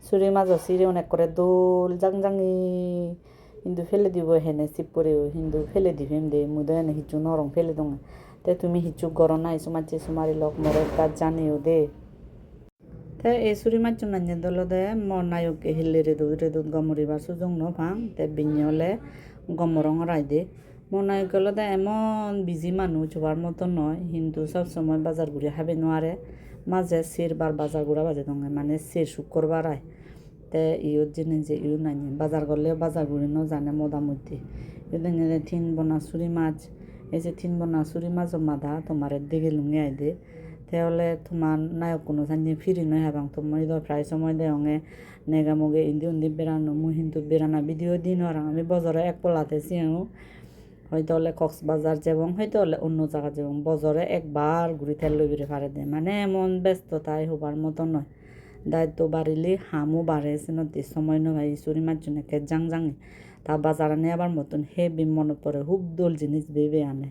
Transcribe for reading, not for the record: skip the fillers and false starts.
ছুরি মাছ চিরে অনেক করে দোল জাংজাঙি কিন্তু ফেলে দিব হেনে চিপ পরেও কিন্তু ফেলে দিব এমনি মুদে এনে হিচু নরম ফেলে দङ তে তুমি হিচু গর না এসো মাছ এসো মারি লক মরে কাজ জানিও দে তে এই ছুরি মাছ নাইনে দল দে মর নায়ক হিলে রেদুত গমরিবার সুযোগ ন ভাং তে বিnye হলে গমরং রাই দে মর নায়ক হলে দে এমন বিজি মানুষ হওয়ার মতো নয় কিন্তু সবসময় বাজার ঘুরে খাবে নোয়ারে মাঝে সের বার বাজার ঘুরা বাজে দङ মানে সের শুক্রবার আয় তে ইউর জিনিস যে ইউ নাই বাজার করলেও বাজার ঘুরে ন জানে মোদামুদি ইউ দেখে থিন বনা ছুরি মাছ এই যে থিন বনা ছুরি মাছ মাদা তোমার দিকে লুঙে আই দে তাহলে তোমার নায়ক কোনো জানি ফিরি নয় হ্যাঁ তোমার প্রায় সময় দেওয়া নেগামগে ইন্দি উন্দি বেড়ানো মু কিন্তু বেড়ানা ভিডিও দিন আর আমি বজারে এক পলাতে চিয়ানো হয়তো হলে কক্সবাজার যাবং হয়তো হলে অন্য জায়গা যাবং বজরে একবার ঘুরি তেল লই বেড়ে পারে দে মানে এমন ব্যস্ততায় হবার মতো নয় দায়িত্ব বাড়িলে হামও বাড়ে নদীর সময় নয় চুরি মাছ জন্য জাং জাঙে তা বাজারে নেবার মতন হে মনে পড়ে খুব দোল জিনিস ভেবে আনে